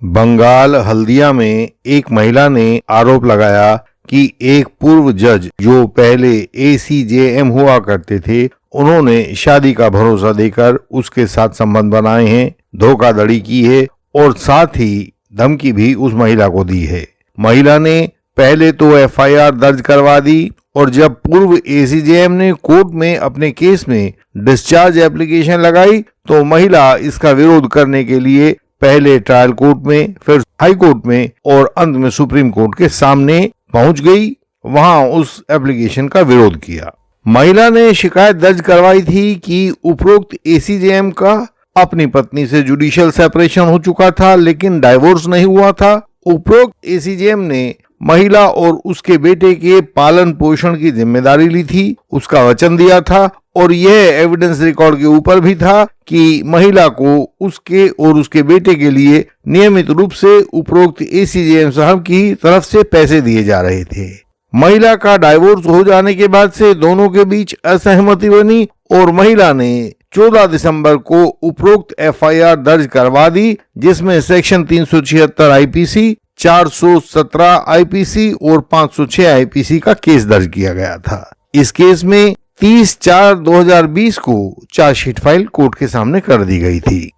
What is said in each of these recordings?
बंगाल हल्दिया में एक महिला ने आरोप लगाया कि एक पूर्व जज जो पहले ACJM हुआ करते थे, उन्होंने शादी का भरोसा देकर उसके साथ संबंध बनाए हैं, धोखाधड़ी की है और साथ ही धमकी भी उस महिला को दी है। महिला ने पहले तो FIR दर्ज करवा दी और जब पूर्व ACJM ने कोर्ट में अपने केस में डिस्चार्ज एप्लीकेशन लगाई तो महिला इसका विरोध करने के लिए पहले ट्रायल कोर्ट में, फिर हाई कोर्ट में और अंत में सुप्रीम कोर्ट के सामने पहुंच गई। वहां उस एप्लीकेशन का विरोध किया। महिला ने शिकायत दर्ज करवाई थी कि उपरोक्त ACJM का अपनी पत्नी से जुडिशियल सेपरेशन हो चुका था लेकिन डाइवोर्स नहीं हुआ था। उपरोक्त ACJM ने महिला और उसके बेटे के पालन पोषण की जिम्मेदारी ली थी, उसका वचन दिया था और यह एविडेंस रिकॉर्ड के ऊपर भी था कि महिला को उसके और उसके बेटे के लिए नियमित रूप से उपरोक्त ACJM साहब की तरफ से पैसे दिए जा रहे थे। महिला का डाइवोर्स हो जाने के बाद से दोनों के बीच असहमति बनी और महिला ने 14 दिसंबर को उपरोक्त FIR दर्ज करवा दी, जिसमें सेक्शन 376 IPC, 417 IPC और 506 IPC का केस दर्ज किया गया था। इस केस में 30/4/2020 को चार्जशीट फाइल कोर्ट के सामने कर दी गई थी।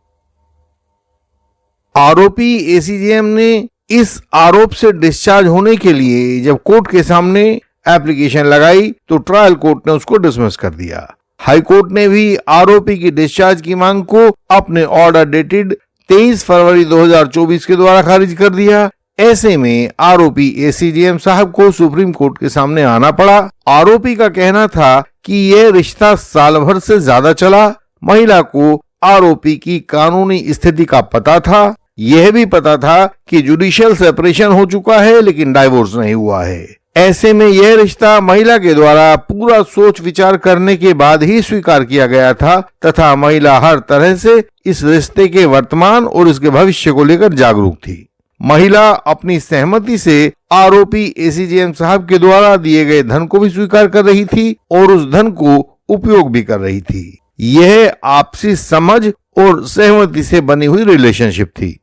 आरोपी ACJM ने इस आरोप से डिस्चार्ज होने के लिए जब कोर्ट के सामने एप्लीकेशन लगाई तो ट्रायल कोर्ट ने उसको डिसमिस कर दिया। हाई कोर्ट ने भी आरोपी की डिस्चार्ज की मांग को अपने ऑर्डर डेटेड 23 फरवरी 2024 के द्वारा खारिज कर दिया। ऐसे में आरोपी ACJM साहब को सुप्रीम कोर्ट के सामने आना पड़ा। आरोपी का कहना था कि यह रिश्ता साल भर से ज्यादा चला। महिला को आरोपी की कानूनी स्थिति का पता था, यह भी पता था कि जुडिशियल सेपरेशन हो चुका है लेकिन डाइवोर्स नहीं हुआ है। ऐसे में यह रिश्ता महिला के द्वारा पूरा सोच विचार करने के बाद ही स्वीकार किया गया था तथा महिला हर तरह से इस रिश्ते के वर्तमान और इसके भविष्य को लेकर जागरूक थी। महिला अपनी सहमति से आरोपी ACJM साहब के द्वारा दिए गए धन को भी स्वीकार कर रही थी और उस धन को उपयोग भी कर रही थी। यह आपसी समझ और सहमति से बनी हुई रिलेशनशिप थी।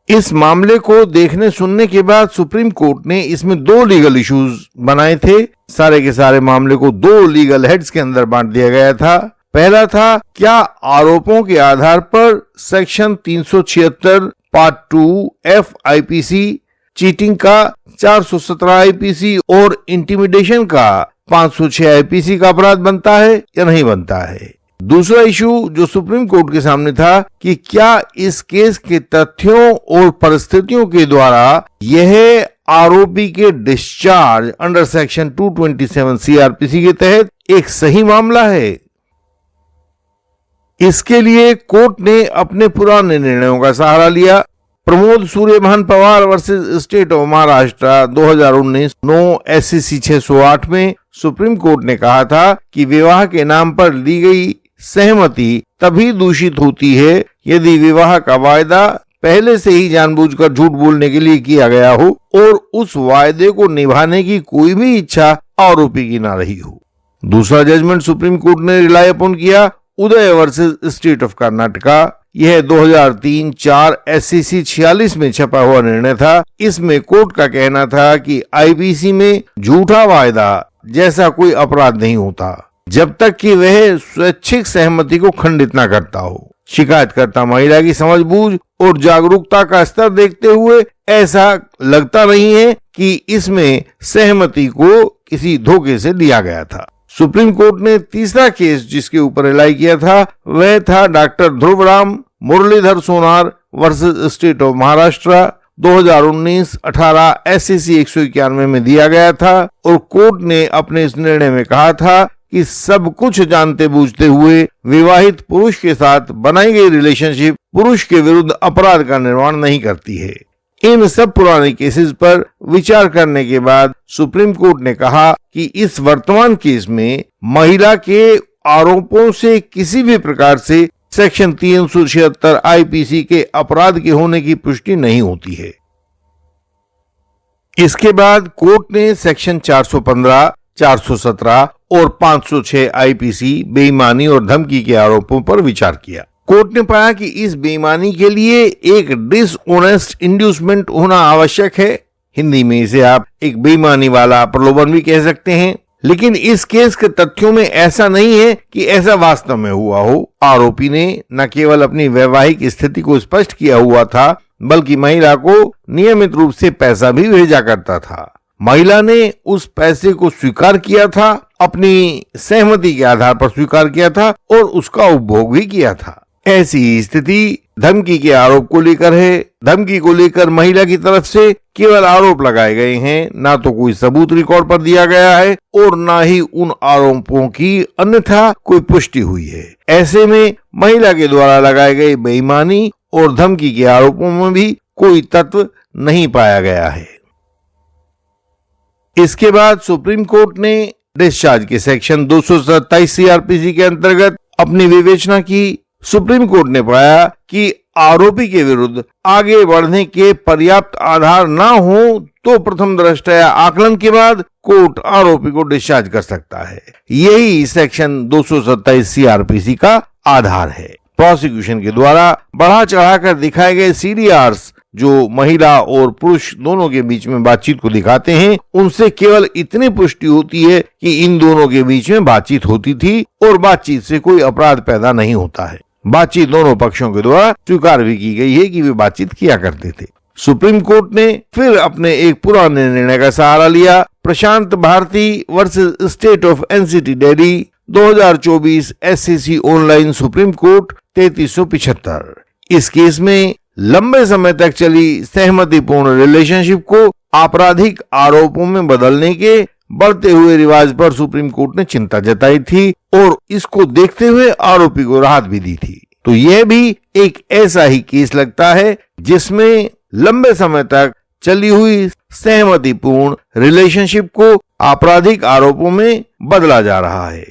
इस मामले को देखने सुनने के बाद सुप्रीम कोर्ट ने इसमें 2 लीगल इश्यूज बनाए थे। सारे के सारे मामले को 2 लीगल हेड्स के अंदर बांट दिया गया था। पहला था, क्या आरोपों के आधार पर section 376 part 2 F IPC, cheating का 417 IPC और इंटिमिडेशन का 506 IPC का अपराध बनता है या नहीं बनता है। दूसरा इशू जो सुप्रीम कोर्ट के सामने था कि क्या इस केस के तथ्यों और परिस्थितियों के द्वारा यह आरोपी के डिस्चार्ज अंडर सेक्शन 227 CRPC के तहत एक सही मामला है। इसके लिए कोर्ट ने अपने पुराने निर्णयों का सहारा लिया। Pramod Suryabhan Pawar versus state of Maharashtra 2019 9 SCC 608 में सुप्रीम कोर्ट ने कहा था कि विवाह के नाम पर ली गई सहमति तभी दूषित होती है यदि विवाह का वायदा पहले से ही जानबूझकर झूठ बोलने के लिए किया गया हो और उस वायदे को निभाने की कोई भी इच्छा आरोपी की ना रही हो। दूसरा जजमेंट सुप्रीम कोर्ट ने रिलाई अपॉन किया उदय वर्सेस स्टेट ऑफ कर्नाटका। यह 2003-4 SCC 46 में छपा हुआ निर्णय था। इसमें कोर्ट का कहना था कि IPC में झूठा वायदा जैसा कोई अपराध नहीं होता जब तक कि वह स्वैच्छिक सहमति को खंडित न करता हो। शिकायतकर्ता महिला की समझबूझ और जागरूकता का स्तर देखते हुए ऐसा लगता नहीं है कि इसमें सहमति को किसी धोखे से लिया गया था। सुप्रीम कोर्ट ने तीसरा केस जिसके ऊपर रिलाई किया था वह था doctor Dhruvaram Muralidhar Sonar versus state of Maharashtra 2019-18 SCC 191 में दिया गया था और कोर्ट ने अपने इस निर्णय में कहा था कि सब कुछ जानते बूझते हुए विवाहित पुरुष के साथ बनाई गई रिलेशनशिप पुरुष के विरुद्ध अपराध का निर्माण नहीं करती है। इन सब पुराने केसेस पर विचार करने के बाद सुप्रीम कोर्ट ने कहा कि इस वर्तमान केस में महिला के आरोपों से किसी भी प्रकार से सेक्शन 376 IPC के अपराध के होने की पुष्टि नहीं होती है। इसके बाद कोर्ट ने सेक्शन 415, 417 और 506 IPC बेईमानी और धमकी के आरोपों पर विचार किया। कोर्ट ने पाया कि इस बेईमानी के लिए एक डिसऑनेस्ट इंड्यूसमेंट होना आवश्यक है। हिंदी में इसे आप एक बेईमानी वाला प्रलोभन भी कह सकते हैं। लेकिन इस केस के तथ्यों में ऐसा नहीं है कि ऐसा वास्तव में हुआ हो। आरोपी ने न केवल अपनी वैवाहिक स्थिति को स्पष्ट किया हुआ था, बल्कि महिला को नियमित रूप से पैसा भी भेजा करता था। महिला ने उस पैसे को स्वीकार किया था, अपनी सहमति के आधार पर स्वीकार किया था और उसका उपभोग भी किया था। ऐसी स्थिति धमकी के आरोप को लेकर है। धमकी को लेकर महिला की तरफ से केवल आरोप लगाए गए हैं, ना तो कोई सबूत रिकॉर्ड पर दिया गया है और ना ही उन आरोपों की अन्यथा कोई पुष्टि हुई है। ऐसे में महिला के द्वारा लगाए गए बेईमानी और धमकी के आरोपों में भी कोई तत्व नहीं पाया गया है। इसके बाद सुप्रीम कोर्ट ने डिस्चार्ज के सेक्शन 227 सीआरपीसी के अंतर्गत अपनी विवेचना की। सुप्रीम कोर्ट ने पाया कि आरोपी के विरुद्ध आगे बढ़ने के पर्याप्त आधार ना हो तो प्रथम दृष्टया आकलन के बाद कोर्ट आरोपी को डिस्चार्ज कर सकता है। यही सेक्शन 227 सीआरपीसी का आधार है। प्रोसिक्यूशन के द्वारा बढ़ा चढ़ाकर दिखाए गए सीडीआर्स जो महिला और पुरुष दोनों के बीच में बातचीत को दिखाते हैं, उनसे केवल इतनी पुष्टि होती है कि इन दोनों के बीच में बातचीत होती थी और बातचीत से कोई अपराध पैदा नहीं होता है। बातचीत दोनों पक्षों के द्वारा स्वीकार भी की गई है कि वे बातचीत किया करते थे। सुप्रीम कोर्ट ने फिर अपने एक पुराने निर्णय का सहारा लिया। Prashant Bharti versus state of NCT Delhi 2024 SCC online Supreme Court 3375। इस केस में लंबे समय तक चली सहमतिपूर्ण रिलेशनशिप को आपराधिक आरोपों में बदलने के बढ़ते हुए रिवाज पर सुप्रीम कोर्ट ने चिंता जताई थी और इसको देखते हुए आरोपी को राहत भी दी थी। तो यह भी एक ऐसा ही केस लगता है जिसमें लंबे समय तक चली हुई सहमतिपूर्ण रिलेशनशिप को आपराधिक आरोपों में बदला जा रहा है।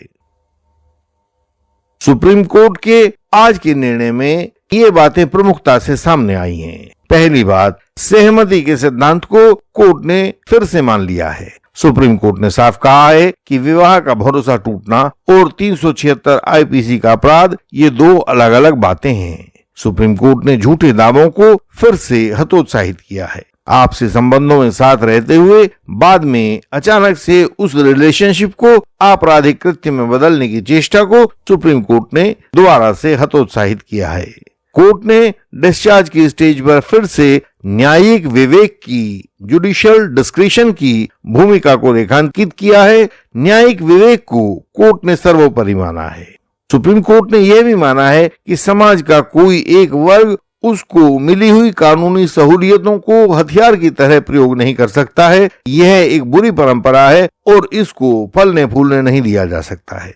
सुप्रीम कोर्ट के आज के निर्णय में ये बातें प्रमुखता से सामने आई हैं। पहली बात, सहमति के सिद्धांत को कोर्ट ने फिर से मान लिया है। सुप्रीम कोर्ट ने साफ कहा है कि विवाह का भरोसा टूटना और 376 आईपीसी का अपराध ये दो अलग अलग बातें हैं। सुप्रीम कोर्ट ने झूठे दावों को फिर से हतोत्साहित किया है। आपसी संबंधों में साथ रहते हुए बाद में अचानक से उस रिलेशनशिप को आपराधिक कृत्य में बदलने की चेष्टा को सुप्रीम कोर्ट ने दोबारा से हतोत्साहित किया है। कोर्ट ने डिस्चार्ज की स्टेज पर फिर से न्यायिक विवेक की, जुडिशियल डिस्क्रिशन की भूमिका को रेखांकित किया है। न्यायिक विवेक को कोर्ट ने सर्वोपरि माना है। सुप्रीम कोर्ट ने यह भी माना है कि समाज का कोई एक वर्ग उसको मिली हुई कानूनी सहूलियतों को हथियार की तरह प्रयोग नहीं कर सकता है। यह एक बुरी परंपरा है और इसको फलने फूलने नहीं दिया जा सकता है।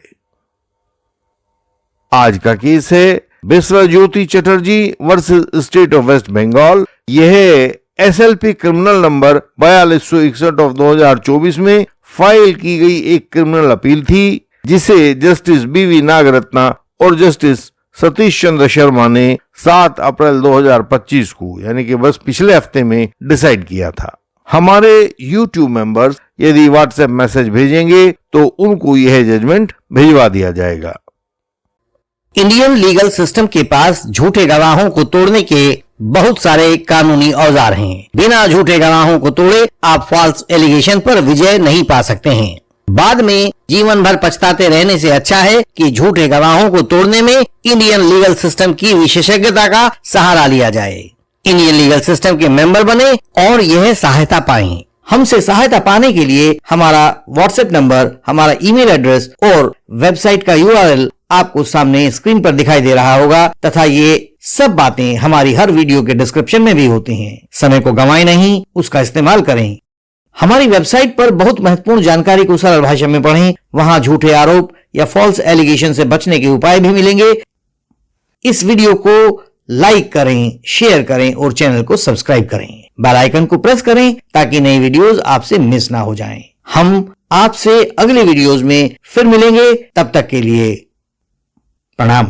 आज का केस है Biswajyoti Chatterjee versus state of West Bengal. यह एसएलपी क्रिमिनल नंबर 4261 ऑफ 2024 में फाइल की गई एक क्रिमिनल अपील थी, जिसे जस्टिस बीवी नागरत्ना और जस्टिस सतीश चंद्र शर्मा ने 7 अप्रैल 2025 को यानी कि बस पिछले हफ्ते में डिसाइड किया था। हमारे YouTube मेंबर्स यदि व्हाट्सएप मैसेज भेजेंगे तो उनको यह जजमेंट भिजवा दिया जाएगा। इंडियन लीगल सिस्टम के पास झूठे गवाहों को तोड़ने के बहुत सारे कानूनी औजार हैं। बिना झूठे गवाहों को तोड़े आप फॉल्स एलिगेशन पर विजय नहीं पा सकते हैं। बाद में जीवन भर पछताते रहने से अच्छा है कि झूठे गवाहों को तोड़ने में इंडियन लीगल सिस्टम की विशेषज्ञता का सहारा लिया जाए। इंडियन लीगल सिस्टम के मेंबर बने और यह सहायता पाएं। हमसे सहायता पाने के लिए हमारा व्हाट्सएप नंबर, हमारा ईमेल एड्रेस और वेबसाइट का URL आपको सामने स्क्रीन पर दिखाई दे रहा होगा तथा ये सब बातें हमारी हर वीडियो के डिस्क्रिप्शन में भी होती हैं। समय को गंवाएं नहीं, उसका इस्तेमाल करें। हमारी वेबसाइट पर बहुत महत्वपूर्ण जानकारी को सरल भाषा में पढ़ें। वहां झूठे आरोप या फॉल्स एलिगेशन से बचने के उपाय भी मिलेंगे। इस वीडियो को लाइक करें, शेयर करें और चैनल को सब्सक्राइब करें। बेल आइकन को प्रेस करें ताकि नई वीडियोस आपसे मिस ना हो जाएं। हम आपसे अगले वीडियोस में फिर मिलेंगे। तब तक के लिए प्रणाम।